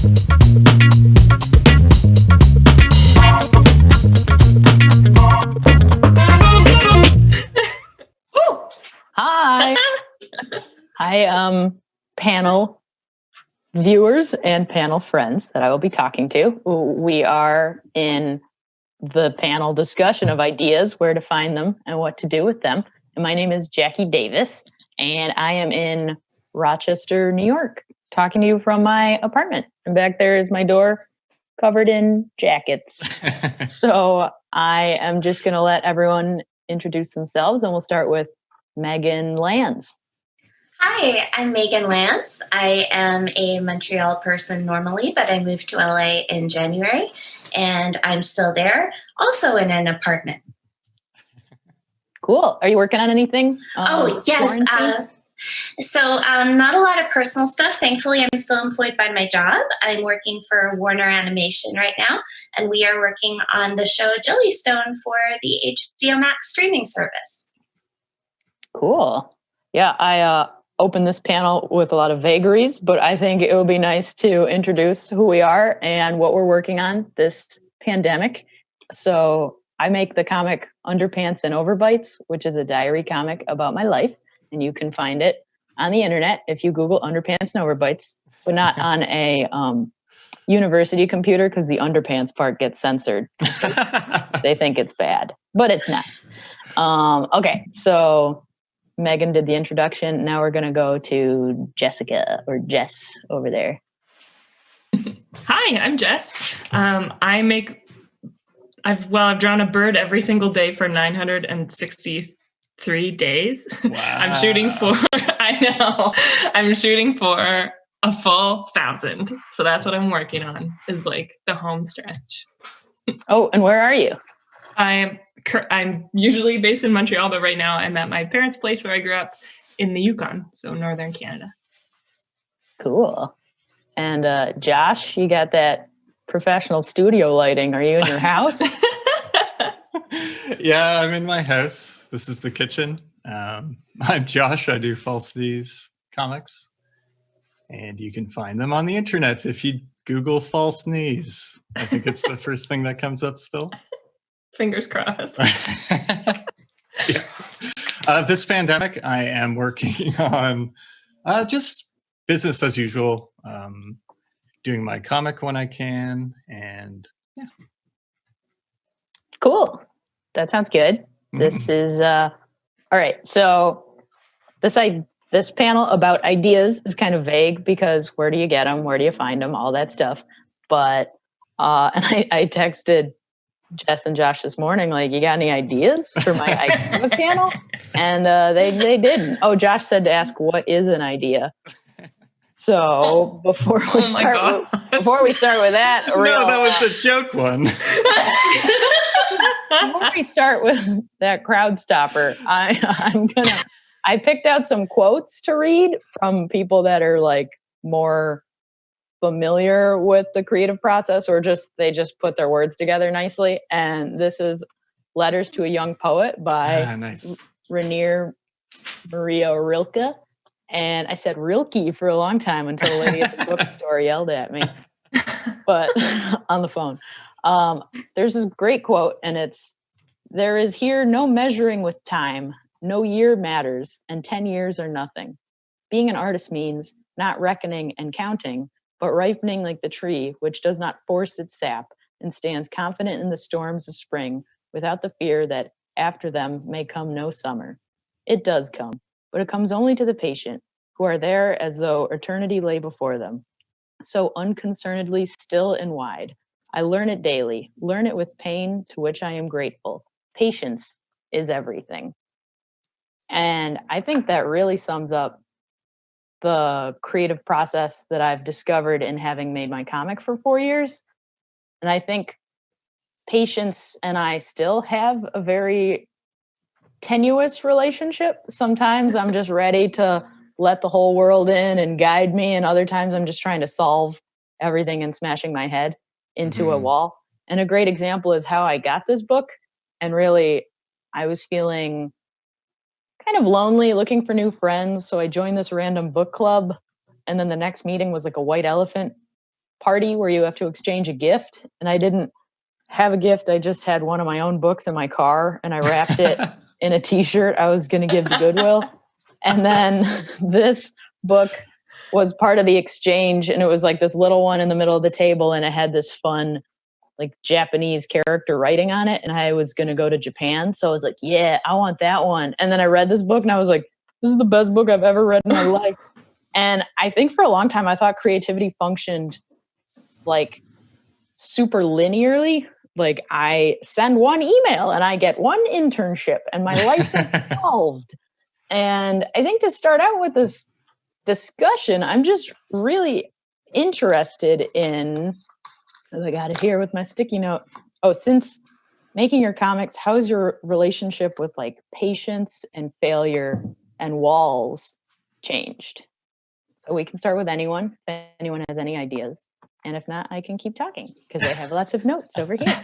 Hi. Hi, panel viewers and panel friends that I will be talking to. We are in the panel discussion of ideas, where to find them and what to do with them. And my name is Jackie Davis, and I am in Rochester, New York, talking to you from my apartment. And back there is my door covered in jackets. So I am just going to let everyone introduce themselves, and we'll start with Meghan Lands. Hi, I'm Meghan Lands. I am a Montreal person normally, but I moved to LA in January, and I'm still there, also in an apartment. Cool. Are you working on anything? Yes. Not a lot of personal stuff. Thankfully, I'm still employed by my job. I'm working for Warner Animation right now, and we are working on the show Jellystone for the HBO Max streaming service. Cool. Yeah, I opened this panel with a lot of vagaries, but I think it would be nice to introduce who we are and what we're working on this pandemic. So I make the comic Underpants and Overbites, which is a diary comic about my life. And you can find it on the internet if you Google Underpants and Overbites, but not on a university computer, because the underpants part gets censored. They think it's bad, but it's not. Okay, so Meghan did the introduction. Now we're going to go to Jessica, or Jess over there. Hi, I'm Jess. I've drawn a bird every single day for 963 days. Wow. I'm shooting for a full 1,000. So that's what I'm working on, is like the home stretch. Oh, and where are you? I'm usually based in Montreal, but right now I'm at my parents' place where I grew up in the Yukon, so northern Canada. Cool. And Josh, you got that professional studio lighting. Are you in your house? Yeah, I'm in my house. This is the kitchen. I'm Josh. I do False Knees comics. And you can find them on the internet if you Google False Knees. I think it's the first thing that comes up still. Fingers crossed. Yeah. This pandemic, I am working on just business as usual, doing my comic when I can, and yeah. Cool. That sounds good. Mm-hmm. This is all right. So this panel about ideas is kind of vague, because where do you get them? Where do you find them? All that stuff. But and I texted Jess and Josh this morning, like, you got any ideas for my idea panel? And they didn't. Oh, Josh said to ask, what is an idea? So before we start with that, that was a joke one. Before we start with that crowd stopper, I picked out some quotes to read from people that are like more familiar with the creative process, or they just put their words together nicely. And this is Letters to a Young Poet by nice. Renier Maria Rilke. And I said Rilke for a long time until a lady at the bookstore yelled at me, but on the phone. There's this great quote, and it's, "There is here no measuring with time, no year matters, and 10 years are nothing. Being an artist means not reckoning and counting, but ripening like the tree, which does not force its sap and stands confident in the storms of spring, without the fear that after them may come no summer. It does come, but it comes only to the patient, who are there as though eternity lay before them. So unconcernedly still and wide. I learn it daily, learn it with pain to which I am grateful. Patience is everything." And I think that really sums up the creative process that I've discovered in having made my comic for 4 years. And I think patience and I still have a very tenuous relationship. Sometimes I'm just ready to let the whole world in and guide me, and other times I'm just trying to solve everything and smashing my head into a wall. And a great example is how I got this book. And really, I was feeling kind of lonely, looking for new friends. So I joined this random book club. And then the next meeting was like a white elephant party where you have to exchange a gift, and I didn't have a gift. I just had one of my own books in my car, and I wrapped it in a t-shirt I was going to give to Goodwill. And then this book was part of the exchange, and it was like this little one in the middle of the table, and it had this fun like Japanese character writing on it, and I was going to go to Japan, so I was like, yeah, I want that one. And then I read this book and I was like, this is the best book I've ever read in my life. And I think for a long time I thought creativity functioned like super linearly. Like I send one email and I get one internship and my life is solved. And I think to start out with this discussion, I'm just really interested in, I got it here with my sticky note. Oh, since making your comics, how's your relationship with like patience and failure and walls changed? So we can start with anyone, if anyone has any ideas. And if not, I can keep talking because I have lots of notes over here.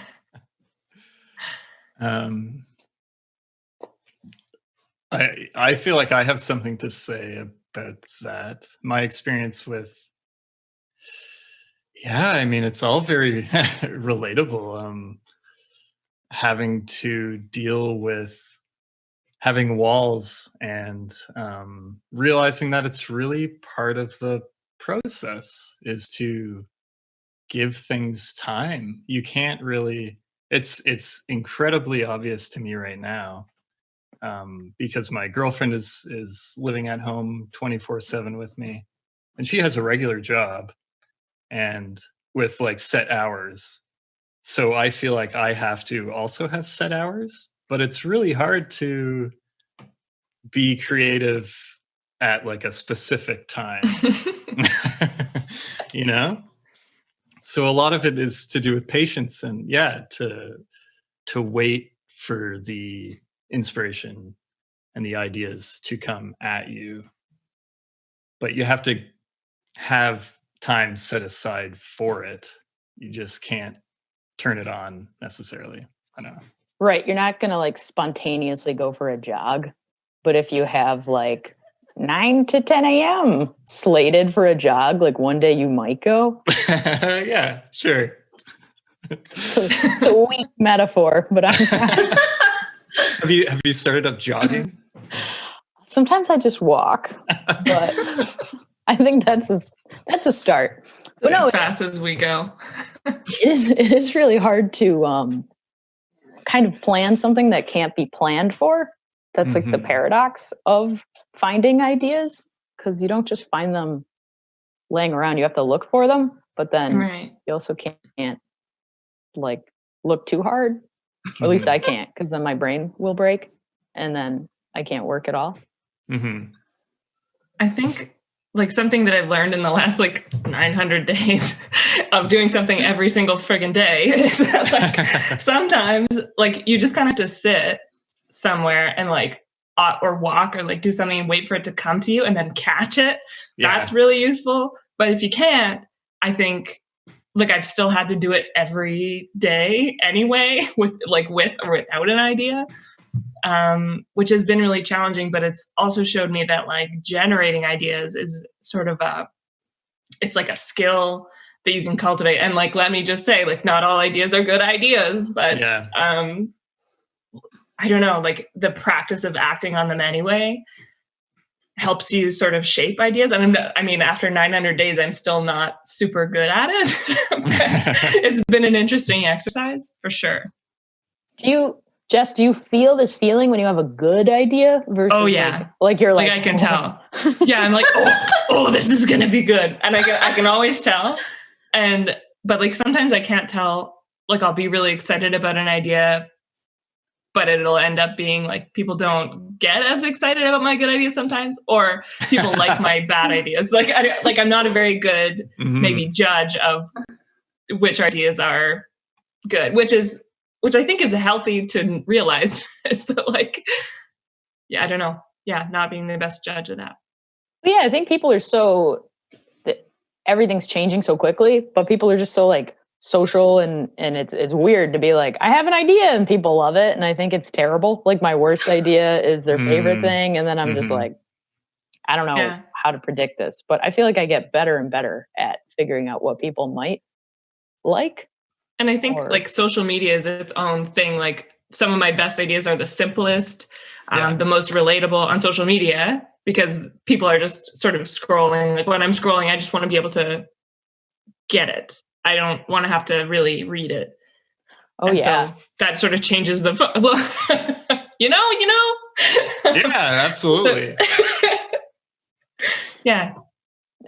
I feel like I have something to say about that. My experience with, yeah, I mean, it's all very relatable. Having to deal with having walls and realizing that it's really part of the process is to give things time. You can't really, it's incredibly obvious to me right now because my girlfriend is living at home 24/7 with me, and she has a regular job and with like set hours. So I feel like I have to also have set hours, but it's really hard to be creative at like a specific time. You know? So a lot of it is to do with patience and to wait for the inspiration and the ideas to come at you. But you have to have time set aside for it. You just can't turn it on necessarily. I don't know. Right. You're not going to like spontaneously go for a jog. But if you have like 9 to 10 a.m. slated for a jog, like one day you might go. Yeah, sure. It's a weak metaphor, but I'm trying. Have you started up jogging? Sometimes I just walk, but I think that's a start. But As fast as we go. it is really hard to kind of plan something that can't be planned for. That's like the paradox of finding ideas, because you don't just find them laying around. You have to look for them, but then you also can't like look too hard. Or at least I can't, because then my brain will break and then I can't work at all. I think like something that I've learned in the last like 900 days of doing something every single friggin' day is that like sometimes like you just kind of have to sit somewhere and like or walk or like do something and wait for it to come to you and then catch it. Yeah. That's really useful. But if you can't, I think like I've still had to do it every day anyway, with or without an idea, which has been really challenging. But it's also showed me that like generating ideas is sort of it's like a skill that you can cultivate. And like, let me just say, like, not all ideas are good ideas, but I don't know, like the practice of acting on them anyway helps you sort of shape ideas. I mean, after 900 days, I'm still not super good at it. It's been an interesting exercise for sure. Jess, do you feel this feeling when you have a good idea versus like you're like I can tell. Yeah, I'm like, oh, this is going to be good. And I can always tell. But like sometimes I can't tell, like I'll be really excited about an idea, but it'll end up being like people don't get as excited about my good ideas sometimes, or people like my bad ideas. Like I'm not a very good maybe judge of which ideas are good, which I think is healthy to realize. Is that like, I don't know. Yeah, not being the best judge of that. Yeah, I think people are everything's changing so quickly, but people are just so like social and it's weird to be like, I have an idea and people love it. And I think it's terrible. Like my worst idea is their favorite thing. And then I'm just like, I don't know how to predict this, but I feel like I get better and better at figuring out what people might like. And I think like social media is its own thing. Like some of my best ideas are the simplest, the most relatable on social media, because people are just sort of scrolling. Like when I'm scrolling, I just want to be able to get it. I don't want to have to really read it. Oh, and so that sort of changes the, you know? Yeah, absolutely. Yeah.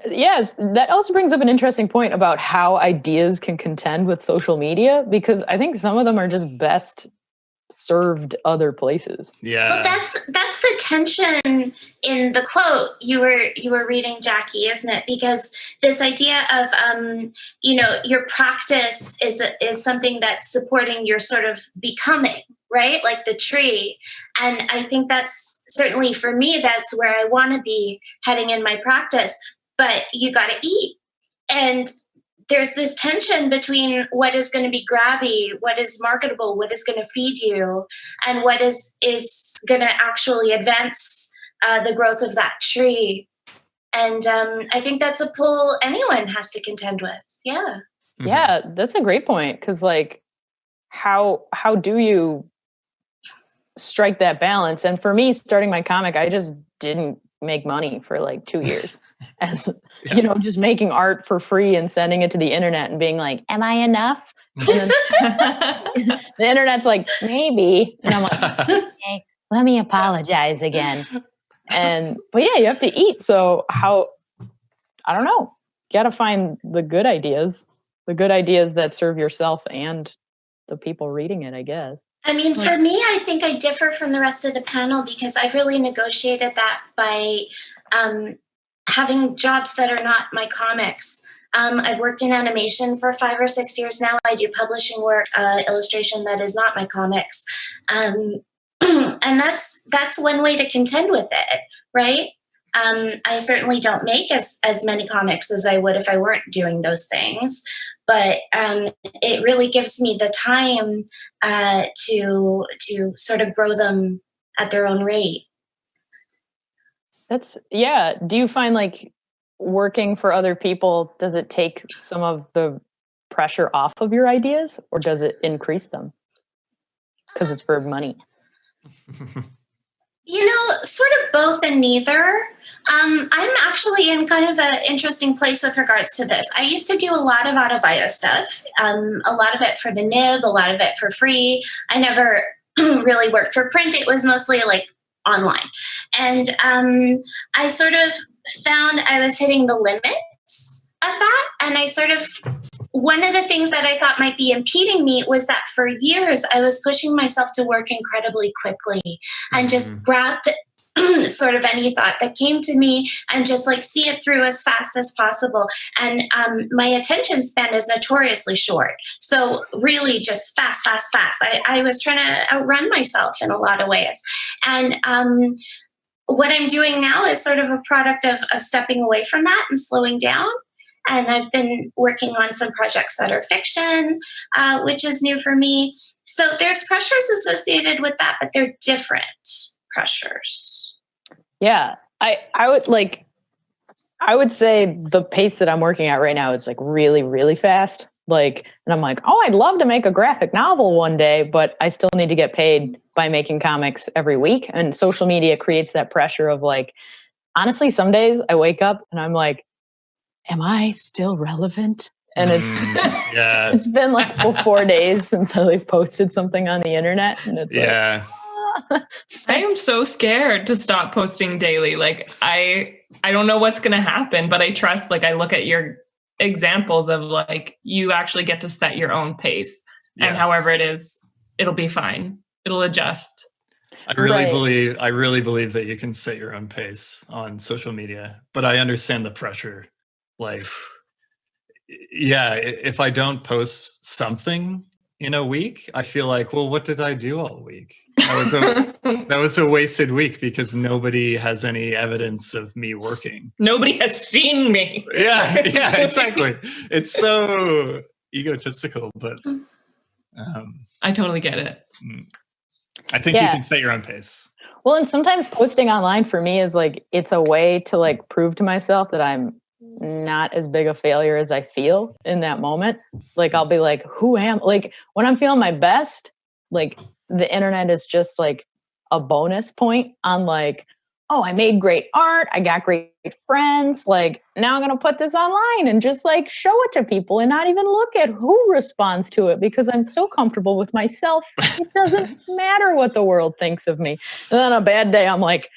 Yes, that also brings up an interesting point about how ideas can contend with social media, because I think some of them are just best served other places. Yeah. Well, that's the tension in the quote you were reading, Jackie, isn't it? Because this idea of your practice is something that's supporting your sort of becoming, right? Like the tree. And I think that's certainly for me, that's where I want to be heading in my practice. But you got to eat. And there's this tension between what is going to be grabby, what is marketable, what is going to feed you, and what is going to actually advance the growth of that tree. And I think that's a pull anyone has to contend with. Yeah. Mm-hmm. Yeah, that's a great point. Because like, how do you strike that balance? And for me, starting my comic, I just didn't make money for like 2 years as just making art for free and sending it to the internet and being like, am I enough? And then the internet's like, maybe. And I'm like, okay, let me apologize again. But yeah, you have to eat. So I don't know, got to find the good ideas that serve yourself and the people reading it, I guess. I mean, for me, I think I differ from the rest of the panel because I've really negotiated that by having jobs that are not my comics. I've worked in animation for 5 or 6 years now. I do publishing work, illustration that is not my comics. And that's one way to contend with it, right? I certainly don't make as many comics as I would if I weren't doing those things. But it really gives me the time to sort of grow them at their own rate. Do you find like working for other people, does it take some of the pressure off of your ideas, or does it increase them because it's for money? Sort of both and neither. I'm actually in kind of an interesting place with regards to this. I used to do a lot of autobio stuff, a lot of it for the nib, a lot of it for free. I never really worked for print. It was mostly like online. And I sort of found I was hitting the limits of that. And one of the things that I thought might be impeding me was that for years I was pushing myself to work incredibly quickly and just grab sort of any thought that came to me and just like see it through as fast as possible. And my attention span is notoriously short. So really just fast. I was trying to outrun myself in a lot of ways. And what I'm doing now is sort of a product of stepping away from that and slowing down. And I've been working on some projects that are fiction, which is new for me. So there's pressures associated with that, but they're different pressures. Yeah, I would say the pace that I'm working at right now is like really, really fast. Like, and I'm like, oh, I'd love to make a graphic novel one day, but I still need to get paid by making comics every week. And social media creates that pressure of like, honestly, some days I wake up and I'm like, am I still relevant? And it's been like 4 days since I posted something on the internet, and it's I am so scared to stop posting daily. Like I don't know what's going to happen, but I trust, like I look at your examples of like, you actually get to set your own pace, and however it is, it'll be fine. It'll adjust. I really believe that you can set your own pace on social media, but I understand the pressure. Like, if I don't post something in a week, I feel like, well, what did I do all week? That was a wasted week because nobody has any evidence of me working. Nobody has seen me. Yeah, exactly. It's so egotistical, but I totally get it. I think you can set your own pace. Well, and sometimes posting online for me is like, it's a way to like prove to myself that I'm not as big a failure as I feel in that moment. Like, I'll be like, who am, like, when I'm feeling my best, like, the internet is just like a bonus point on like, oh, I made great art. I got great friends. Like, now I'm going to put this online and just like show it to people and not even look at who responds to it because I'm so comfortable with myself. It doesn't matter what the world thinks of me. And then on a bad day, I'm like,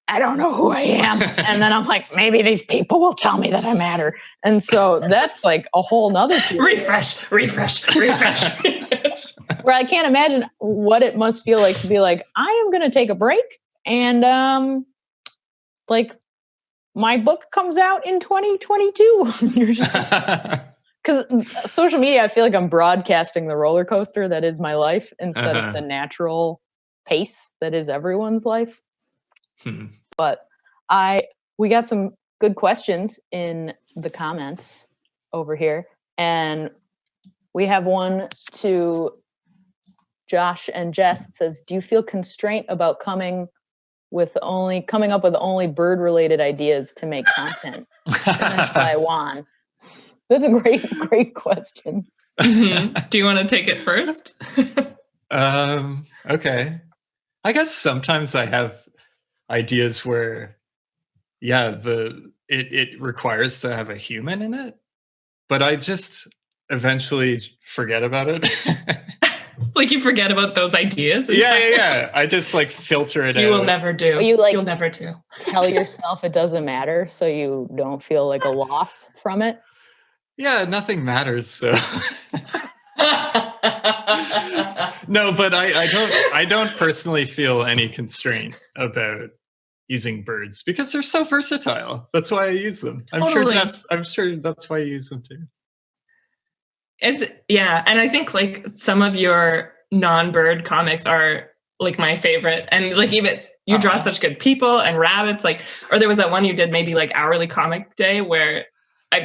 I don't know who I am. And then I'm like, maybe these people will tell me that I matter. And so that's like a whole nother refresh. Where I can't imagine what it must feel like to be like, I am going to take a break. And like my book comes out in 2022. You're just because social media, I feel like I'm broadcasting the roller coaster that is my life instead of the natural pace that is everyone's life. But we got some good questions in the comments over here, and we have one to Josh and Jess. It says, "Do you feel constraint about coming up with only bird-related ideas to make content?" Finished by Juan. That's a great question. Do you want to take it first? Okay. I guess sometimes I have ideas where, it requires to have a human in it, but I just eventually forget about it. Like you forget about those ideas? Yeah. I just like filter it out. You will never do. You'll never do. Tell yourself it doesn't matter so you don't feel like a loss from it. Yeah, nothing matters, so. No, but I don't personally feel any constraint about using birds because they're so versatile. That's why I use them. I'm sure that's why you use them too. And I think like some of your non-bird comics are like my favorite, and like even you draw such good people and rabbits, like, or there was that one you did maybe like hourly comic day where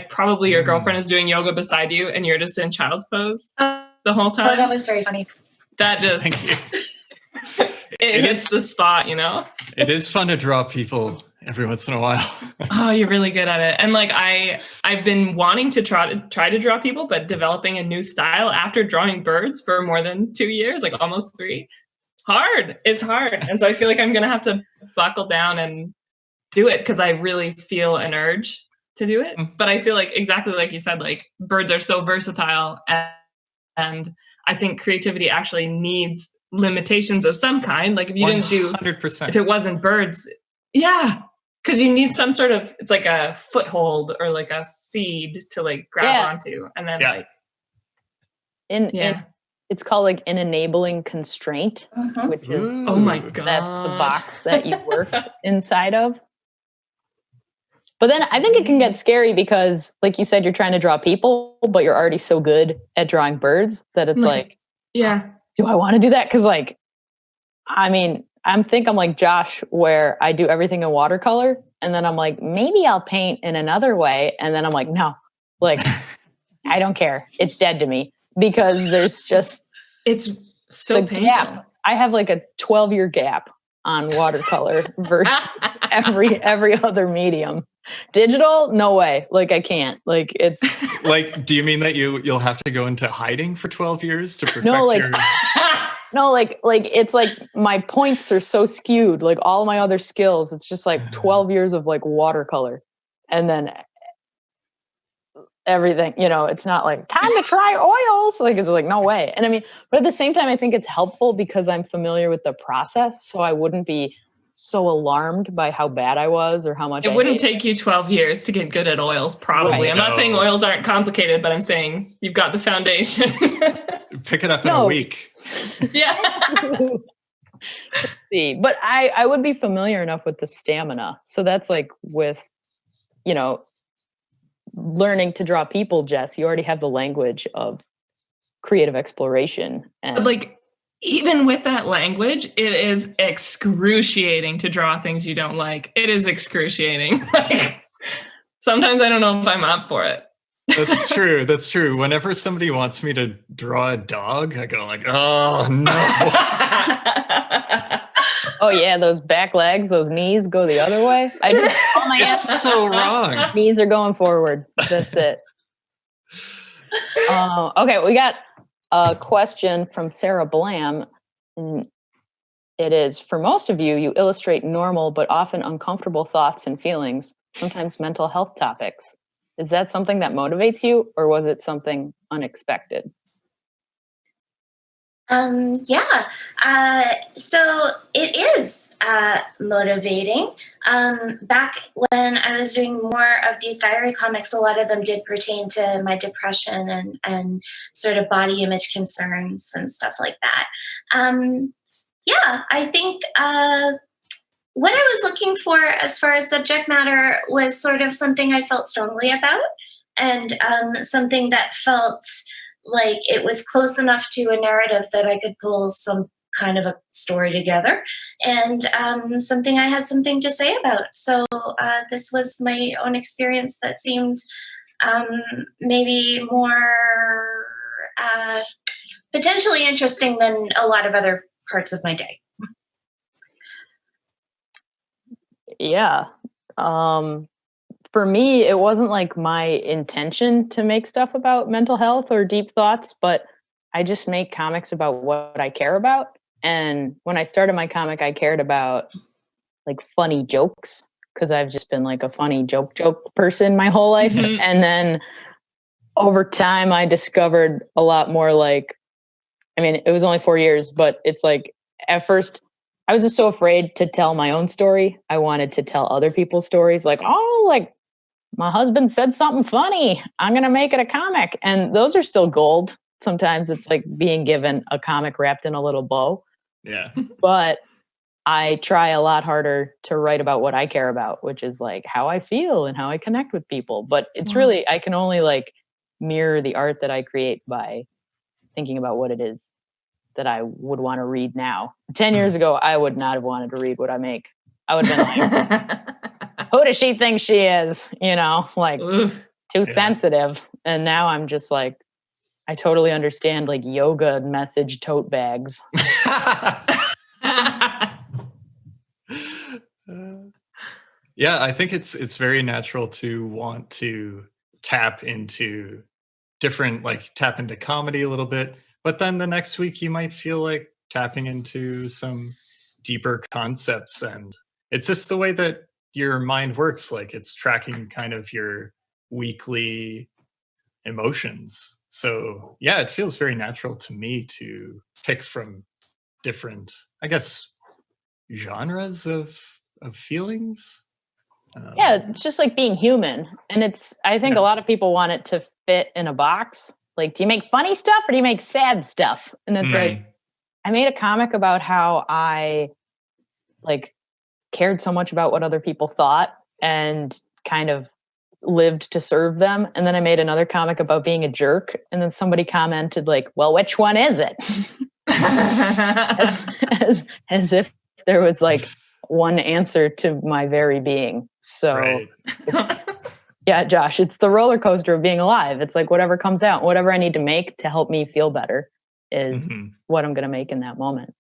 probably your girlfriend is doing yoga beside you and you're just in child's pose the whole time. Oh, that was very funny. That just Thank you. it hits the spot, you know. It is fun to draw people every once in a while. Oh, you're really good at it. And like I've been wanting to try to draw people, but developing a new style after drawing birds for more than 2 years, like almost 3. It's hard. And so I feel like I'm gonna have to buckle down and do it because I really feel an urge to do it. But I feel like exactly like you said, like birds are so versatile, and I think creativity actually needs limitations of some kind. Like if you didn't do 100%, if it wasn't birds, because you need some sort of, it's like a foothold or like a seed to like grab onto, and then it's called like an enabling constraint, which is oh my god, that's the box that you work inside of. But then I think it can get scary because, like you said, you're trying to draw people, but you're already so good at drawing birds that it's like, do I want to do that? Because like, I mean, I'm like Josh, where I do everything in watercolor, and then I'm like, maybe I'll paint in another way, and then I'm like, no, like, I don't care. It's dead to me because there's just it's so the painful. gap. I have like a 12-year gap on watercolor versus every other medium. Digital, no way. Like I can't. Like it's like. Do you mean that you'll have to go into hiding for 12 years to perfect your? No, like it's like my points are so skewed. Like all my other skills, it's just like 12 years of like watercolor, and then everything. You know, it's not like time to try oils. Like it's like no way. And I mean, but at the same time, I think it's helpful because I'm familiar with the process, so I wouldn't be so alarmed by how bad I was or how much it wouldn't take you 12 years to get good at oils, probably. Right. I'm not saying oils aren't complicated, but I'm saying you've got the foundation. Pick it up in a week. Yeah. See, but I would be familiar enough with the stamina. So that's like with, you know, learning to draw people, Jess, you already have the language of creative exploration. And like, even with that language, it is excruciating to draw things you don't like. It is excruciating. Like, sometimes I don't know if I'm up for it. That's true. That's true. Whenever somebody wants me to draw a dog, I go like, oh no. Oh yeah, those back legs, those knees go the other way. I just all my It's so wrong. knees are going forward. That's it. Okay, we got a question from Sarah Blam. It is, for most of you, you illustrate normal but often uncomfortable thoughts and feelings, sometimes mental health topics. Is that something that motivates you, or was it something unexpected? Yeah. So it is motivating. Back when I was doing more of these diary comics, a lot of them did pertain to my depression and sort of body image concerns and stuff like that. Yeah, I think what I was looking for as far as subject matter was sort of something I felt strongly about, and something that felt like it was close enough to a narrative that I could pull some kind of a story together, and something I had something to say about. So this was my own experience that seemed maybe more potentially interesting than a lot of other parts of my day. Yeah. For me, it wasn't like my intention to make stuff about mental health or deep thoughts, but I just make comics about what I care about. And when I started my comic, I cared about like funny jokes because I've just been like a funny joke person my whole life. Mhm. And then over time, I discovered a lot more like, I mean, it was only 4 years, but it's like at first I was just so afraid to tell my own story. I wanted to tell other people's stories like, oh, like my husband said something funny. I'm going to make it a comic. And those are still gold. Sometimes it's like being given a comic wrapped in a little bow. Yeah. But I try a lot harder to write about what I care about, which is like how I feel and how I connect with people. But it's really, I can only like mirror the art that I create by thinking about what it is that I would want to read now. 10 years ago, I would not have wanted to read what I make. I would have been like, who does she think she is? You know, like too sensitive. And now I'm just like, I totally understand like yoga message tote bags. Yeah, I think it's very natural to want to tap into tap into comedy a little bit, but then the next week you might feel like tapping into some deeper concepts, and it's just the way that your mind works. Like it's tracking kind of your weekly emotions. So yeah, it feels very natural to me to pick from different, I guess, genres of feelings. Yeah, it's just like being human. And I think a lot of people want it to fit in a box. Like, do you make funny stuff or do you make sad stuff? And it's like, I made a comic about how I like cared so much about what other people thought and kind of lived to serve them. And then I made another comic about being a jerk. And then somebody commented like, well, which one is it? as if there was like one answer to my very being. So yeah, Josh, it's the roller coaster of being alive. It's like whatever comes out, whatever I need to make to help me feel better is what I'm going to make in that moment.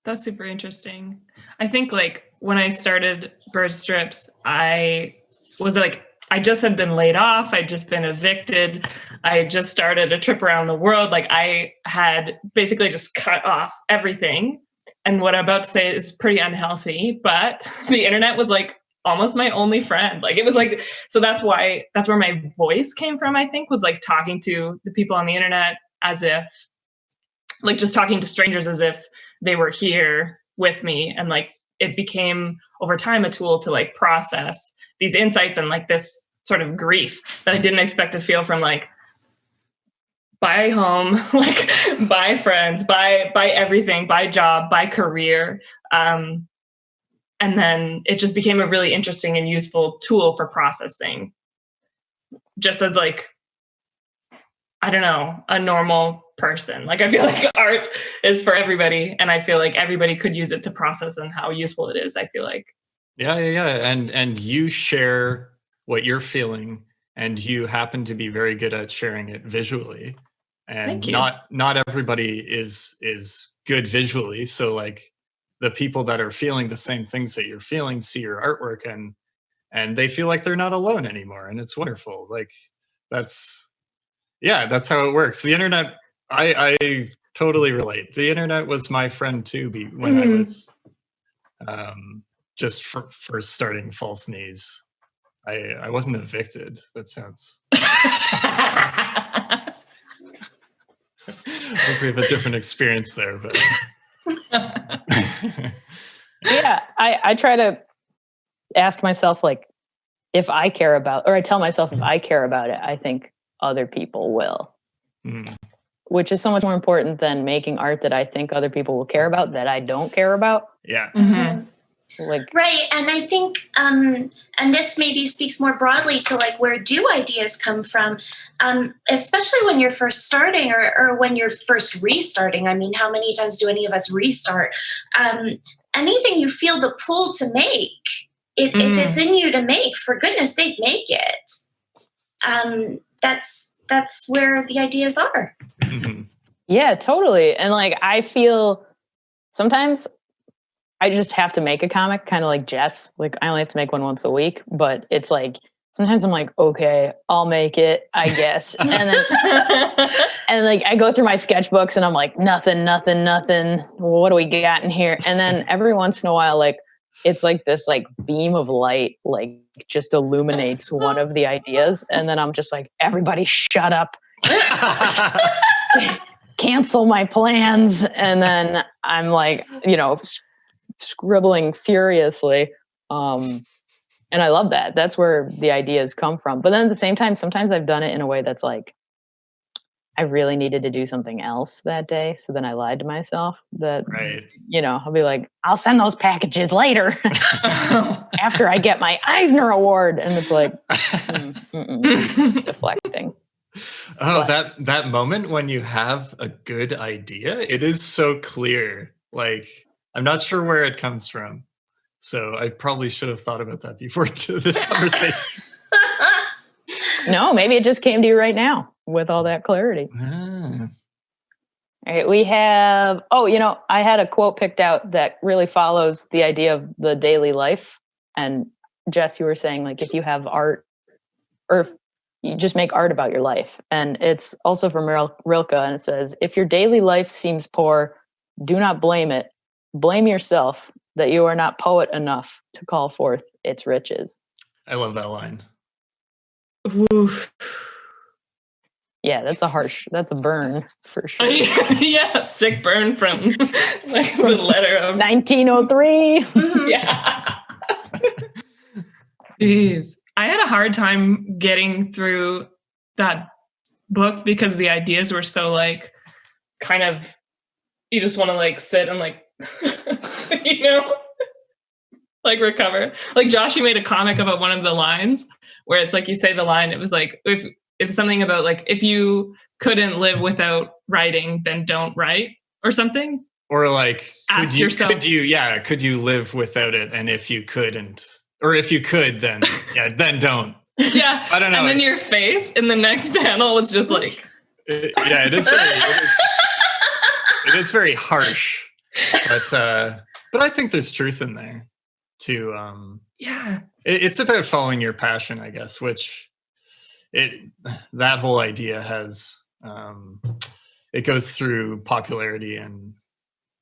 That's super interesting. I think like when I started Bird Strips, I was like, I just had been laid off. I'd just been evicted. I just started a trip around the world. Like I had basically just cut off everything. And what I'm about to say is pretty unhealthy, but the internet was like almost my only friend. Like it was like, so that's where my voice came from, I think, was like talking to the people on the internet as if, like just talking to strangers as if they were here with me. And like, it became over time a tool to like process these insights and like this sort of grief that I didn't expect to feel from like, buy home, like buy friends, buy everything, buy job, buy career. And then it just became a really interesting and useful tool for processing. Just as like, I don't know, a normal person. Like I feel like art is for everybody. And I feel like everybody could use it to process and how useful it is, I feel like. Yeah. And you share what you're feeling, and you happen to be very good at sharing it visually. And not everybody is good visually. So like the people that are feeling the same things that you're feeling see your artwork and they feel like they're not alone anymore, and it's wonderful. Like that's how it works. The internet, I totally relate. The internet was my friend too when I was just first starting False Knees. I wasn't evicted. That sounds. I think we have a different experience there, but Yeah, I try to ask myself, like, if I care about, or I tell myself if I care about it, I think other people will. Which is so much more important than making art that I think other people will care about that I don't care about. yeah. Like, Right. And I think, and this maybe speaks more broadly to like, where do ideas come from? Especially when you're first starting or when you're first restarting. I mean, how many times do any of us restart? Anything you feel the pull to make, if it's in you to make, for goodness sake, make it. That's where the ideas are. yeah, totally. And like, I feel sometimes I just have to make a comic, kind of like Jess. Like, I only have to make one once a week, but it's like, sometimes I'm like, okay, I'll make it, I guess. And then, and like, I go through my sketchbooks and I'm like, nothing. What do we got in here? And then every once in a while, like, it's like this like beam of light, like just illuminates one of the ideas. And then I'm just like, everybody shut up. Cancel my plans. And then I'm like, scribbling furiously. And I love that. That's where the ideas come from. But then at the same time, sometimes I've done it in a way that's like, I really needed to do something else that day. So then I lied to myself that, Right. I'll be like, I'll send those packages later after I get my Eisner Award. And it's like, it's deflecting. Oh, that moment when you have a good idea, it is so clear. Like, I'm not sure where it comes from. So I probably should have thought about that before this conversation. No, maybe it just came to you right now with all that clarity. All right, we have, I had a quote picked out that really follows the idea of the daily life. And Jess, you were saying, like, if you have art, or if you just make art about your life. And it's also from Rilke, and it says, if your daily life seems poor, do not blame it. Blame yourself that you are not poet enough to call forth its riches. I love that line. Oof. Yeah, that's a burn for sure. Yeah, sick burn from like the letter of 1903. Yeah. Jeez. I had a hard time getting through that book because the ideas were so like kind of, you just want to like sit and like like recover. Like Josh, you made a comic about one of the lines where it's like you say the line, it was like if something about like if you couldn't live without writing, then don't write or something. Or like ask yourself, could you live without it? And if you couldn't, or if you could, then then don't. Yeah. I don't know. And then your face in the next panel was just like it is very harsh. But I think there's truth in there too. It's about following your passion, I guess, which that whole idea has it goes through popularity, and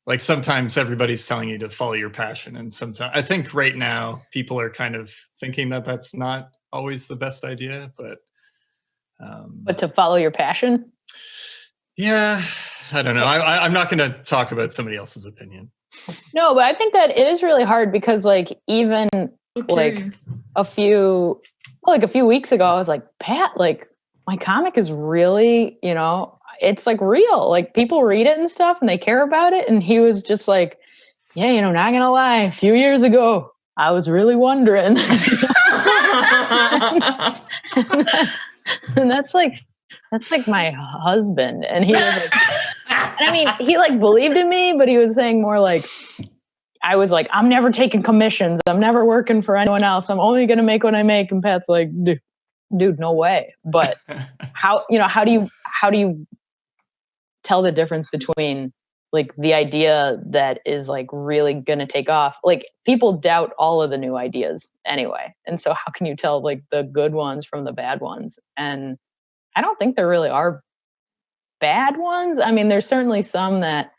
like sometimes everybody's telling you to follow your passion, and sometimes I think right now people are kind of thinking that that's not always the best idea, but to follow your passion. Yeah, I don't know. I'm not going to talk about somebody else's opinion. No, but I think that it is really hard because like even like a few weeks ago, I was like, Pat, like my comic is really, it's like real. Like people read it and stuff and they care about it. And he was just like, yeah, not gonna lie, a few years ago, I was really wondering. And that's like my husband. And he was like, and I mean, he like believed in me, but he was saying more like, I was like, I'm never taking commissions. I'm never working for anyone else. I'm only going to make what I make. And Pat's like, dude, no way. But how do you tell the difference between like the idea that is like really going to take off. Like people doubt all of the new ideas anyway. And so how can you tell like the good ones from the bad ones? And I don't think there really are bad ones. I mean, there's certainly some that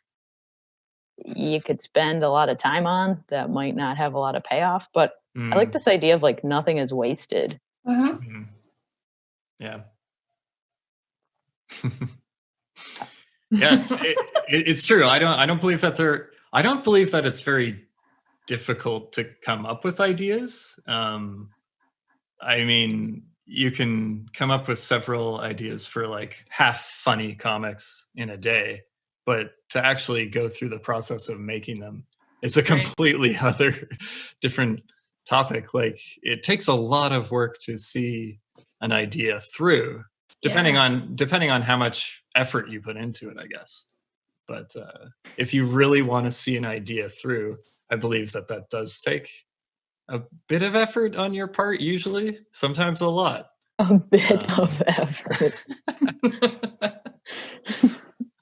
you could spend a lot of time on that might not have a lot of payoff, but I like this idea of like nothing is wasted. Mm-hmm. Yeah. Yeah, it's true. I don't believe that it's very difficult to come up with ideas. I mean, you can come up with several ideas for like half funny comics in a day, but to actually go through the process of making them, it's a completely other different topic. Like it takes a lot of work to see an idea through, depending on how much effort you put into it, I guess. But if you really want to see an idea through, I believe that does take a bit of effort on your part, usually, sometimes a lot. A bit of effort.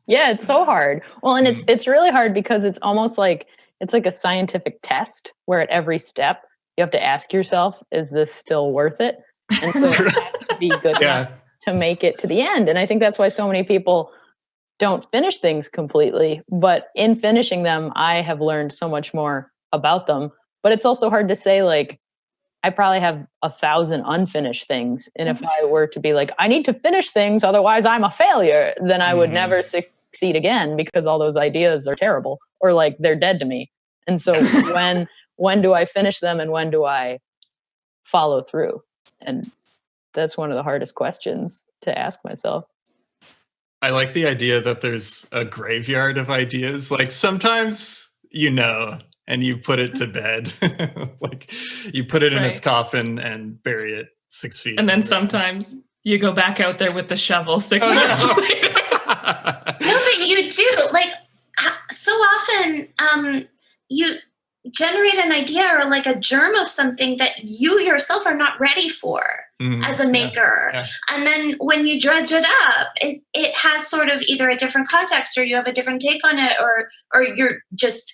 Yeah, it's so hard. Well, and it's really hard because it's almost like it's like a scientific test where at every step you have to ask yourself, is this still worth it? And so it has to be good enough to make it to the end. And I think that's why so many people don't finish things completely. But in finishing them, I have learned so much more about them. But it's also hard to say, like, I probably have 1,000 unfinished things. And if I were to be like, I need to finish things, otherwise I'm a failure, then I would never succeed again because all those ideas are terrible or like they're dead to me. And so when do I finish them and when do I follow through? And that's one of the hardest questions to ask myself. I like the idea that there's a graveyard of ideas. Like sometimes, and you put it to bed. Like you put it in its coffin and bury it 6 feet. And then sometimes you go back out there with the shovel 6 months later. No, but you do. Like so often you generate an idea or like a germ of something that you yourself are not ready for as a maker. Yeah. And then when you dredge it up, it has sort of either a different context or you have a different take on it or you're just,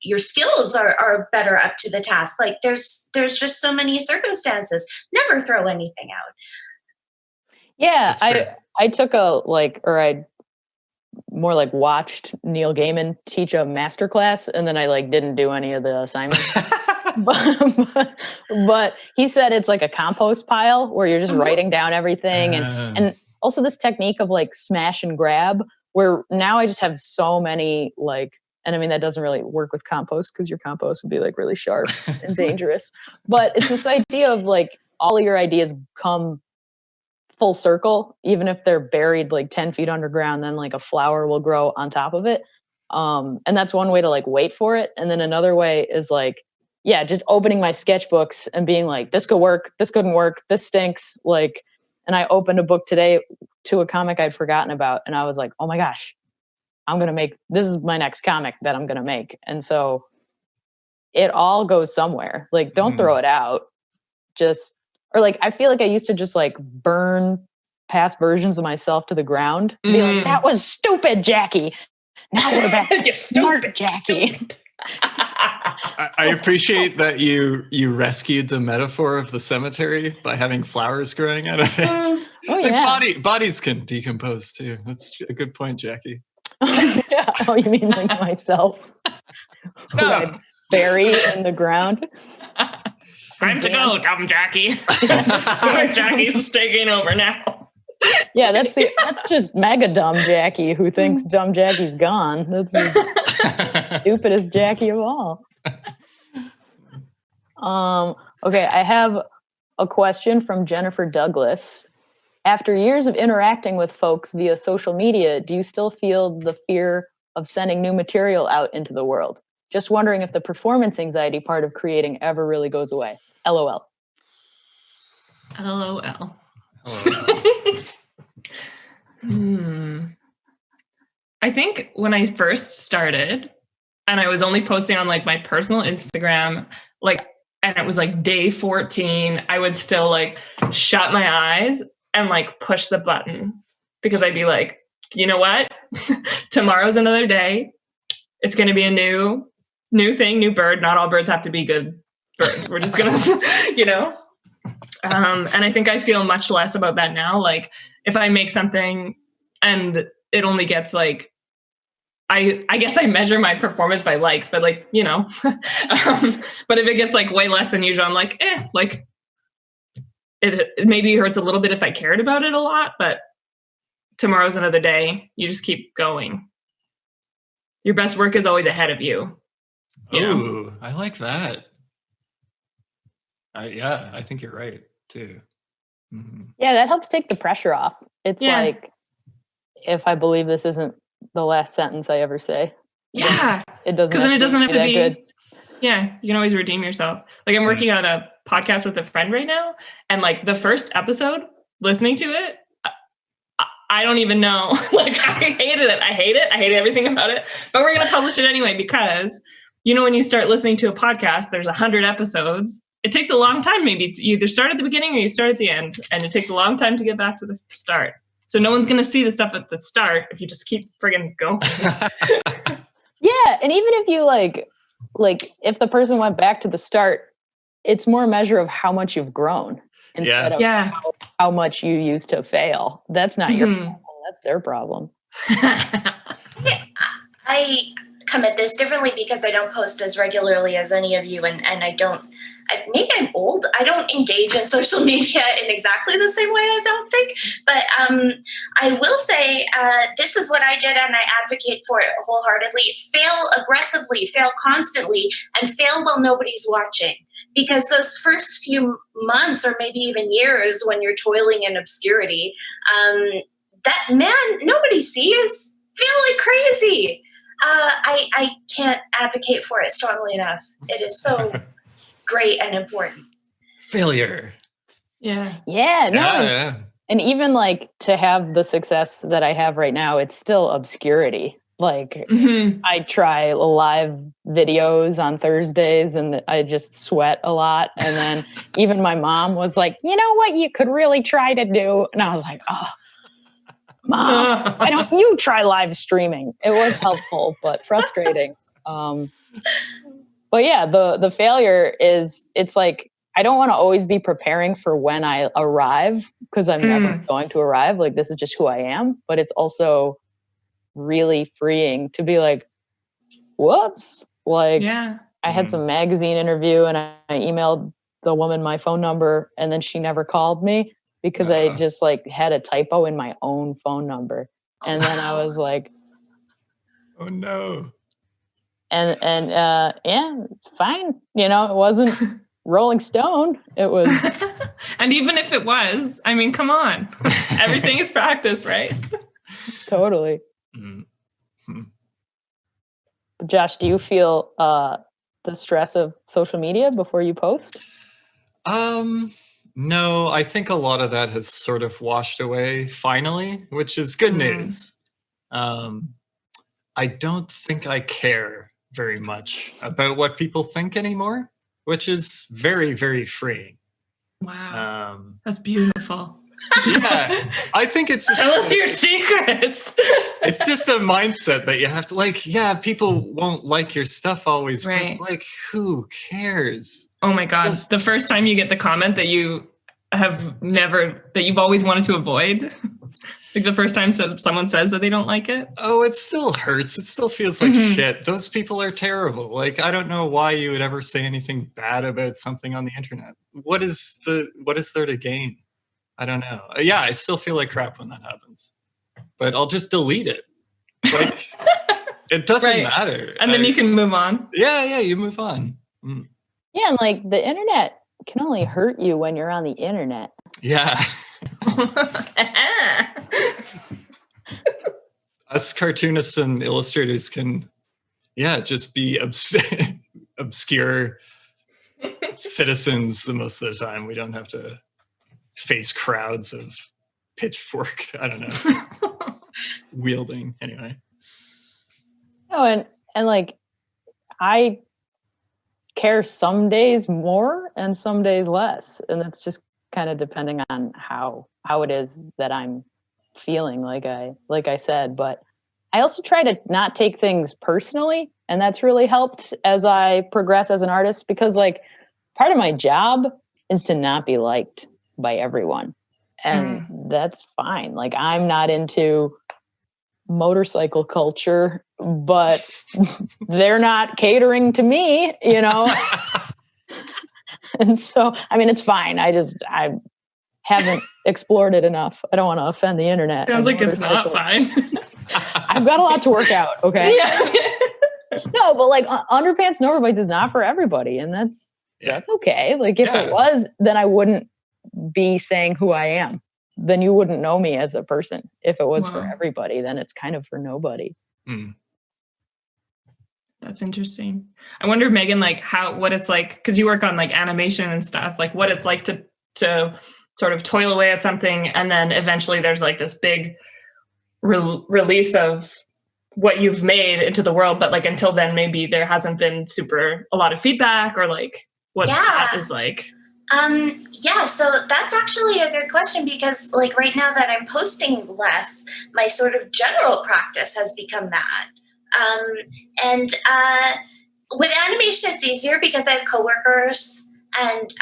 your skills are better up to the task. Like there's just so many circumstances. Never throw anything out. Yeah, I took I more like watched Neil Gaiman teach a masterclass, and then I like didn't do any of the assignments. but he said it's like a compost pile where you're just writing down everything, and also this technique of like smash and grab, where now I just have so many like, and I mean that doesn't really work with compost because your compost would be like really sharp and dangerous. But it's this idea of like all of your ideas come full circle, even if they're buried like 10 feet underground, then like a flower will grow on top of it. And that's one way to like wait for it. And then another way is like, just opening my sketchbooks and being like, this could work, this couldn't work, this stinks. Like, and I opened a book today to a comic I'd forgotten about. And I was like, oh my gosh, this is my next comic that I'm going to make. And so it all goes somewhere. Like, don't throw it out. Or like, I feel like I used to just like burn past versions of myself to the ground. And be like, that was stupid, Jackie. Now we're back to smart, Jackie. I appreciate that you rescued the metaphor of the cemetery by having flowers growing out of it. Bodies can decompose too. That's a good point, Jackie. Oh, you mean like myself? Who I bury in the ground? Time to go, dumb Jackie. Smart Jackie's taking over now. Yeah, that's just mega dumb Jackie who thinks dumb Jackie's gone. That's the stupidest Jackie of all. Okay, I have a question from Jennifer Douglas. After years of interacting with folks via social media, do you still feel the fear of sending new material out into the world? Just wondering if the performance anxiety part of creating ever really goes away. LOL. LOL. I think when I first started and I was only posting on like my personal Instagram, and it was like day 14, I would still like shut my eyes and like push the button because I'd be like, you know what? Tomorrow's another day. It's going to be a new thing, new bird. Not all birds have to be good birds. We're just going to, you know. And I think I feel much less about that now. Like if I make something and it only gets like, I guess I measure my performance by likes, but like, you know, but if it gets like way less than usual, I'm like, like it maybe hurts a little bit if I cared about it a lot, but tomorrow's another day. You just keep going. Your best work is always ahead of you. Ooh, I like that. I think you're right too. Mm-hmm. Yeah, that helps take the pressure off. It's like, if I believe this isn't the last sentence I ever say. Yeah. It doesn't, because then it doesn't have to be good. Yeah, you can always redeem yourself. Like I'm working on a podcast with a friend right now, and like the first episode, listening to it, I don't even know. Like I hated it. I hate it. I hate everything about it. But we're gonna publish it anyway because, you know, when you start listening to a podcast, there's 100 episodes. It takes a long time. Maybe you either start at the beginning or you start at the end, and it takes a long time to get back to the start. So no one's gonna see the stuff at the start if you just keep friggin' going. Yeah, and even if you like if the person went back to the start, it's more a measure of how much you've grown instead of how much you used to fail. That's not your problem. That's their problem. I come at this differently because I don't post as regularly as any of you, and maybe I'm old. I don't engage in social media in exactly the same way, I don't think. But I will say this is what I did, and I advocate for it wholeheartedly. Fail aggressively, fail constantly, and fail while nobody's watching. Because those first few months or maybe even years when you're toiling in obscurity, nobody sees. Feel like crazy. I can't advocate for it strongly enough. It is so great and important. Failure. Yeah. Yeah. And even like to have the success that I have right now, it's still obscurity. Like I try live videos on Thursdays and I just sweat a lot. And then even my mom was like, you know what you could really try to do? And I was like, oh, Mom, why don't you try live streaming? It was helpful, but frustrating. But yeah, the failure is, it's like, I don't want to always be preparing for when I arrive because I'm never going to arrive. Like, this is just who I am. But it's also really freeing to be like, whoops. Like, I had some magazine interview and I emailed the woman my phone number and then she never called me because I just like had a typo in my own phone number. And then I was like, oh no. And yeah, fine. You know, it wasn't Rolling Stone. It was. And even if it was, I mean, come on. Everything is practice, right? Totally. Josh, do you feel the stress of social media before you post? No, I think a lot of that has sort of washed away finally, which is good news. I don't think I care very much about what people think anymore, which is very, very freeing. Wow. That's beautiful. Yeah, I think it's just, tell us your secrets. It's just a mindset that you have to like, yeah, people won't like your stuff always, right? But like, who cares? Oh my God. The first time you get the comment that you that you've always wanted to avoid. Like the first time someone says that they don't like it. Oh, it still hurts. It still feels like shit. Those people are terrible. Like, I don't know why you would ever say anything bad about something on the internet. What is there to gain? I don't know. Yeah, I still feel like crap when that happens. But I'll just delete it. Like, it doesn't matter. And then you can move on. Yeah, you move on. Yeah, and like the internet can only hurt you when you're on the internet. Yeah. Us cartoonists and illustrators can, just be obscure citizens the most of the time. We don't have to face crowds of pitchfork, I don't know, wielding. Anyway. Oh, and like I care some days more and some days less, and that's just kind of depending on how it is that I'm feeling like I said, but I also try to not take things personally, and that's really helped as I progress as an artist, because like part of my job is to not be liked by everyone. And that's fine. Like, I'm not into motorcycle culture, but they're not catering to me, And so, I mean, it's fine. I haven't explored it enough. I don't want to offend the internet. Sounds like it's not fine. I've got a lot to work out. Okay. Yeah. No, but like underpants and overbites is not for everybody. And that's okay. Like if it was, then I wouldn't be saying who I am. Then you wouldn't know me as a person. If it was for everybody, then it's kind of for nobody. That's interesting. I wonder, Meghan, like what it's like, because you work on like animation and stuff, like what it's like to sort of toil away at something, and then eventually there's like this big release of what you've made into the world, but like until then maybe there hasn't been a lot of feedback, or like what that is like. So that's actually a good question, because like right now that I'm posting less, my sort of general practice has become that. With animation, it's easier because I have coworkers, and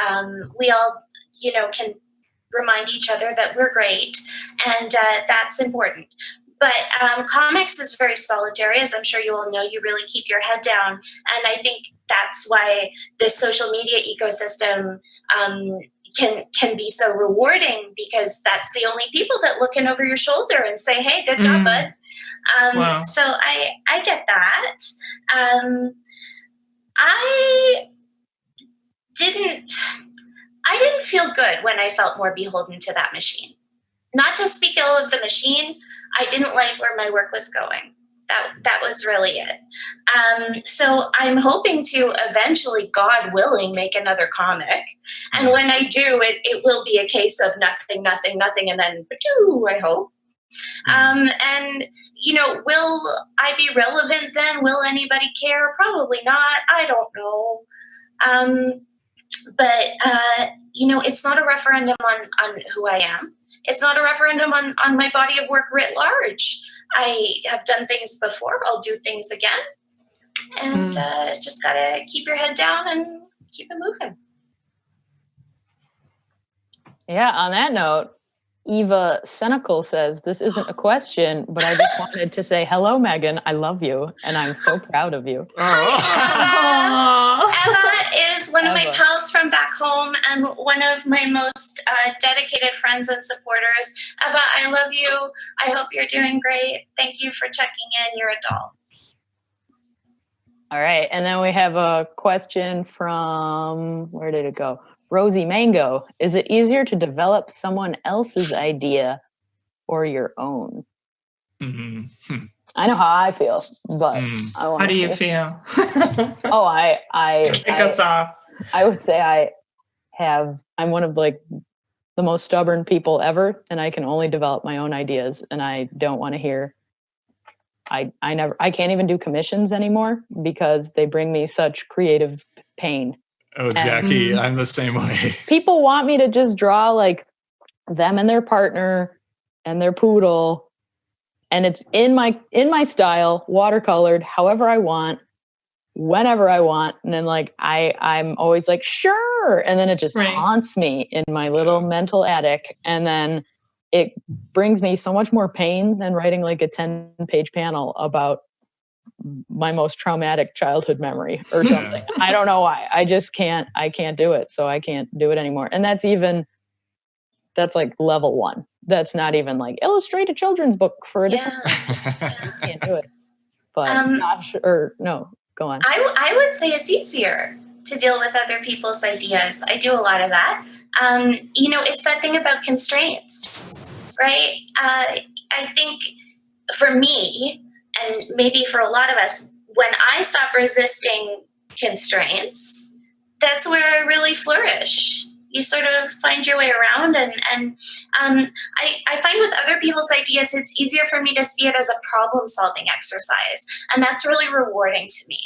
we all, can remind each other that we're great, and that's important. But comics is very solitary, as I'm sure you all know. You really keep your head down, and I think that's why this social media ecosystem can be so rewarding, because that's the only people that look in over your shoulder and say, "Hey, good job, bud." Wow. So I get that. I didn't feel good when I felt more beholden to that machine. Not to speak ill of the machine, I didn't like where my work was going. That was really it. So I'm hoping to eventually, God willing, make another comic. And when I do, it will be a case of nothing, and then, I hope. Will I be relevant then? Will anybody care? Probably not. I don't know. But it's not a referendum on who I am. It's not a referendum on my body of work writ large. I have done things before. I'll do things again. And just got to keep your head down and keep it moving. Yeah, on that note, Eva Senecal says, this isn't a question, but I just wanted to say, hello, Meghan. I love you, and I'm so proud of you. Eva is one of my pals from back home, and one of my most dedicated friends and supporters. Eva, I love you. I hope you're doing great. Thank you for checking in. You're a doll. All right, and then we have a question from, where did it go? Rosie Mango, is it easier to develop someone else's idea or your own? Mm-hmm. I know how I feel, but how do you feel? Kick us off. I would say I'm one of like the most stubborn people ever, and I can only develop my own ideas, and I don't want to hear. I can't even do commissions anymore because they bring me such creative pain. Oh, Jackie, I'm the same way. People want me to just draw like them and their partner and their poodle, and it's in my style, watercolored, however I want, whenever I want. And then like I'm always like, sure. And then it just haunts me in my little mental attic. And then it brings me so much more pain than writing like a 10-page panel about my most traumatic childhood memory or something. I don't know why. I can't do it. So I can't do it anymore. And that's like level 1. That's not even like illustrate a children's book for a different. I just can't do it. But no, go on. I would say it's easier to deal with other people's ideas. I do a lot of that. It's that thing about constraints, right? I think for me, and maybe for a lot of us, when I stop resisting constraints, that's where I really flourish. You sort of find your way around, and I find with other people's ideas, it's easier for me to see it as a problem-solving exercise, and that's really rewarding to me.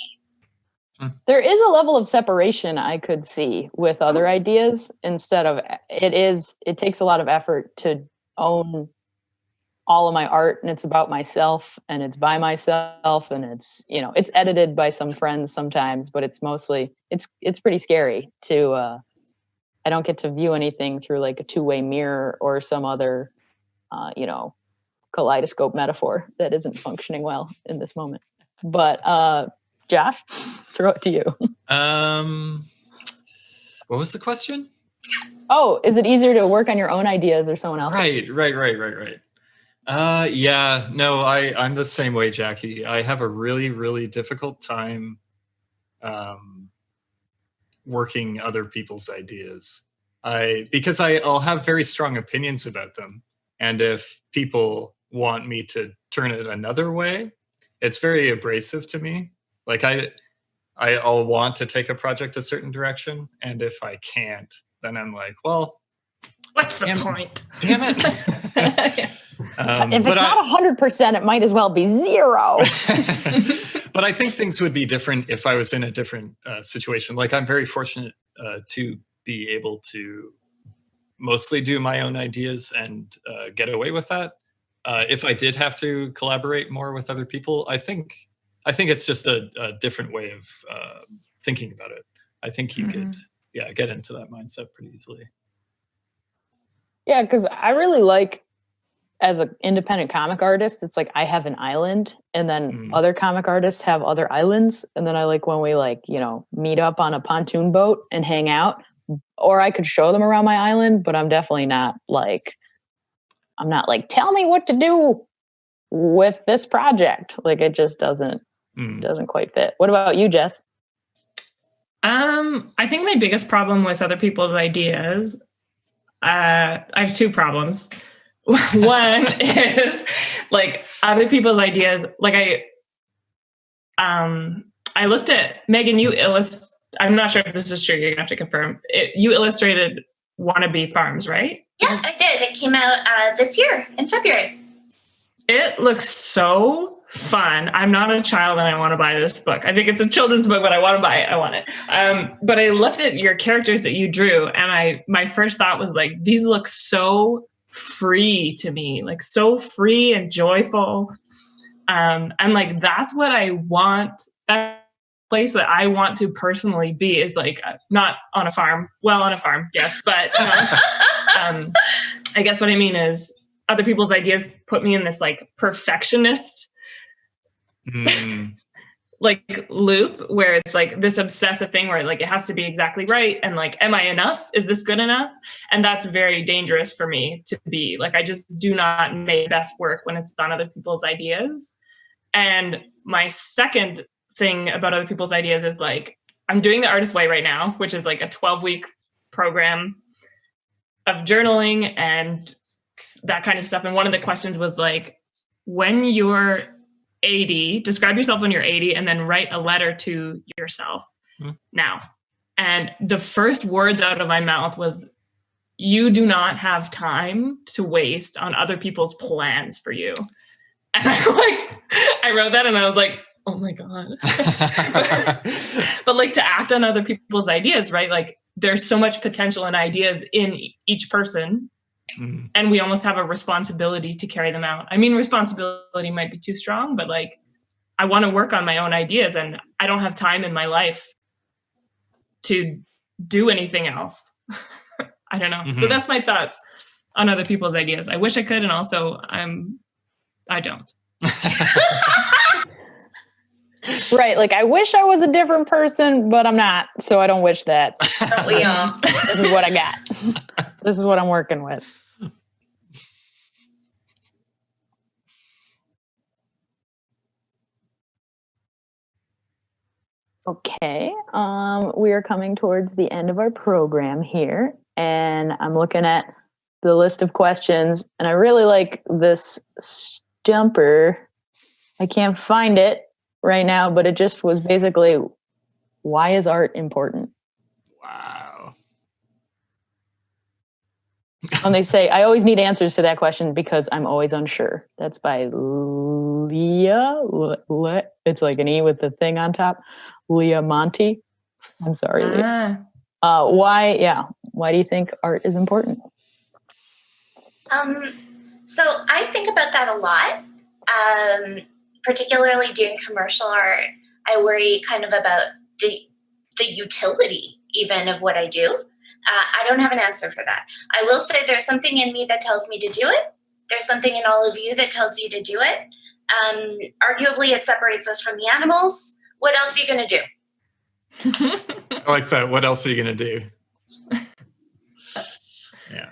There is a level of separation I could see with other ideas instead of it takes a lot of effort to own all of my art and it's about myself and it's by myself and it's, you know, it's edited by some friends sometimes, but it's mostly, it's pretty scary to, I don't get to view anything through like a two-way mirror or some other, you know, kaleidoscope metaphor that isn't functioning well in this moment. But Josh, throw it to you. What was the question? Oh, is it easier to work on your own ideas or someone else's? Right. Yeah, no, I'm the same way, Jackie. I have a really, really difficult time working other people's ideas. Because I'll have very strong opinions about them. And if people want me to turn it another way, it's very abrasive to me. Like I'll want to take a project a certain direction. And if I can't, then I'm like, well, what's the point? Damn it. If it's not 100%, it might as well be 0. But I think things would be different if I was in a different situation. Like I'm very fortunate to be able to mostly do my own ideas and get away with that. If I did have to collaborate more with other people, I think it's just a different way of thinking about it. I think you could, get into that mindset pretty easily. Yeah, because I really like, as an independent comic artist, it's like I have an island and then other comic artists have other islands. And then I like when we like, you know, meet up on a pontoon boat and hang out, or I could show them around my island, but I'm definitely not like, tell me what to do with this project. Like it just doesn't quite fit. What about you, Jess? I think my biggest problem with other people's ideas, I have 2 problems. One is like other people's ideas. Like I looked at Meghan, I'm not sure if this is true. You're gonna have to confirm. You illustrated Wannabe Farms, right? Yeah, I did. It came out this year in February. It looks so fun. I'm not a child and I want to buy this book. I think it's a children's book, but I want to buy it. I want it. But I looked at your characters that you drew and my first thought was like, these look so free to me, like so free and joyful. And like, that's what I want. That place that I want to personally be is like, not on a farm, well, on a farm, yes. But I guess what I mean is other people's ideas put me in this like perfectionist like loop where it's like this obsessive thing where like it has to be exactly right and like, am I enough? Is this good enough? And that's very dangerous for me to be. Like I just do not make best work when it's on other people's ideas. And my second thing about other people's ideas is like I'm doing the Artist Way right now, which is like a 12-week program of journaling and that kind of stuff. And one of the questions was like, when you're 80, describe yourself when you're 80 and then write a letter to yourself now. And the first words out of my mouth was, you do not have time to waste on other people's plans for you. And I wrote that and I was like, oh my God. But like to act on other people's ideas, right? Like there's so much potential and ideas in each person. And we almost have a responsibility to carry them out. I mean, responsibility might be too strong, but like, I want to work on my own ideas and I don't have time in my life to do anything else. I don't know. So that's my thoughts on other people's ideas. I wish I could. And also I don't. Right. Like I wish I was a different person, but I'm not. So I don't wish that. But we are. This is what I got. This is what I'm working with. Okay. We are coming towards the end of our program here. And I'm looking at the list of questions. And I really like this stumper. I can't find it right now, but it just was basically, why is art important? Wow. And they say, I always need answers to that question because I'm always unsure. That's by Leah. It's like an E with the thing on top. Leah Monty. I'm sorry, Leah. Why do you think art is important? So I think about that a lot, particularly doing commercial art. I worry kind of about the utility even of what I do. I don't have an answer for that. I will say there's something in me that tells me to do it. There's something in all of you that tells you to do it. Arguably, it separates us from the animals. What else are you going to do? I like that. What else are you going to do? Yeah.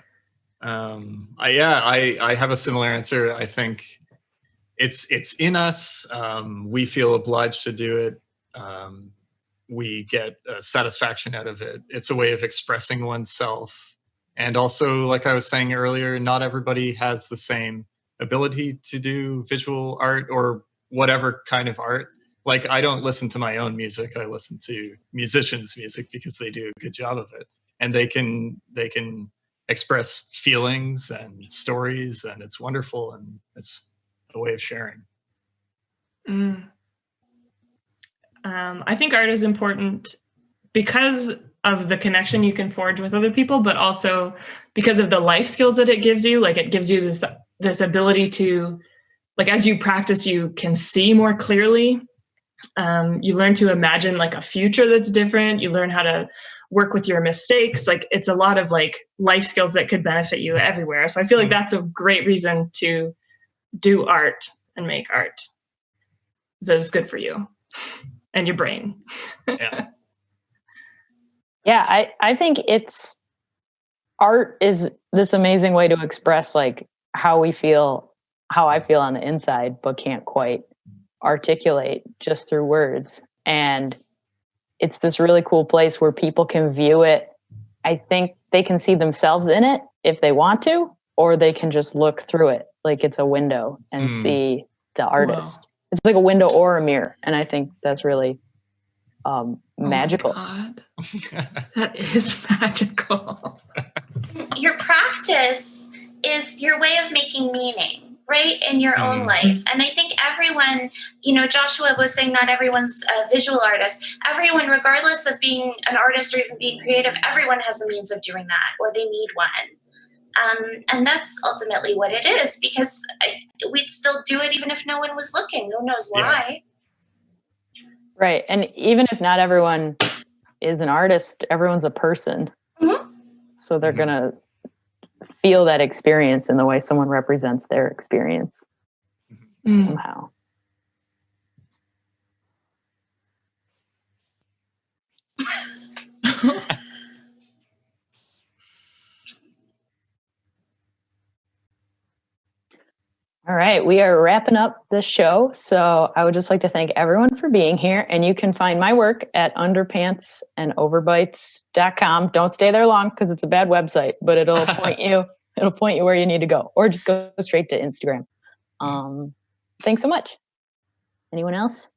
I have a similar answer. I think it's in us. We feel obliged to do it. We get satisfaction out of it. It's a way of expressing oneself. And also, like I was saying earlier, not everybody has the same ability to do visual art or whatever kind of art. Like, I don't listen to my own music. I listen to musicians' music because they do a good job of it. And they can express feelings and stories, and it's wonderful, and it's a way of sharing. I think art is important because of the connection you can forge with other people, but also because of the life skills that it gives you. Like, it gives you this ability to, like, as you practice, you can see more clearly. You learn to imagine like a future that's different. You learn how to work with your mistakes. Like, it's a lot of like life skills that could benefit you everywhere. So I feel like that's a great reason to do art and make art. That is good for you and your brain. Yeah. Yeah, I think art is this amazing way to express like how I feel on the inside, but can't quite articulate just through words. And it's this really cool place where people can view it. I think they can see themselves in it if they want to, or they can just look through it like it's a window and see the artist. Wow. It's like a window or a mirror. And I think that's really magical. Oh, that is magical. Your practice is your way of making meaning, right, in your own life. And I think everyone, Joshua was saying not everyone's a visual artist. Everyone, regardless of being an artist or even being creative, everyone has the means of doing that, or they need one. And that's ultimately what it is, because we'd still do it even if no one was looking. Who knows why? Yeah. Right. And even if not everyone is an artist, everyone's a person. Mm-hmm. So they're going to feel that experience in the way someone represents their experience somehow. All right, we are wrapping up the show. So I would just like to thank everyone for being here. And you can find my work at underpantsandoverbites.com. Don't stay there long because it's a bad website, but it'll point you where you need to go, or just go straight to Instagram. Thanks so much. Anyone else?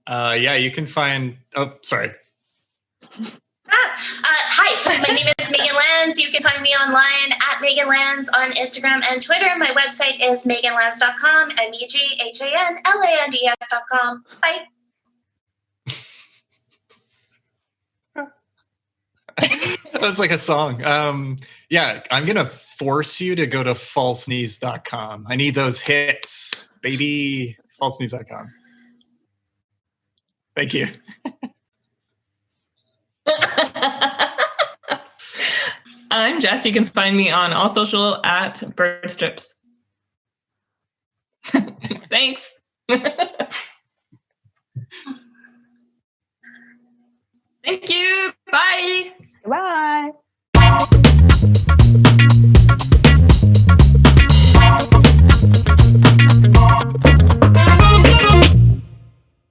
You can find, sorry. Hi, my name is Meghan Lands. You can find me online at Meghan Lands on Instagram and Twitter. My website is meghanlands.com, meghanlands.com. Bye. That was like a song. I'm going to force you to go to falseknees.com. I need those hits, baby. falseknees.com. Thank you. I'm Jess. You can find me on all social at birdstrips. Thanks. Thank you. Bye. Bye.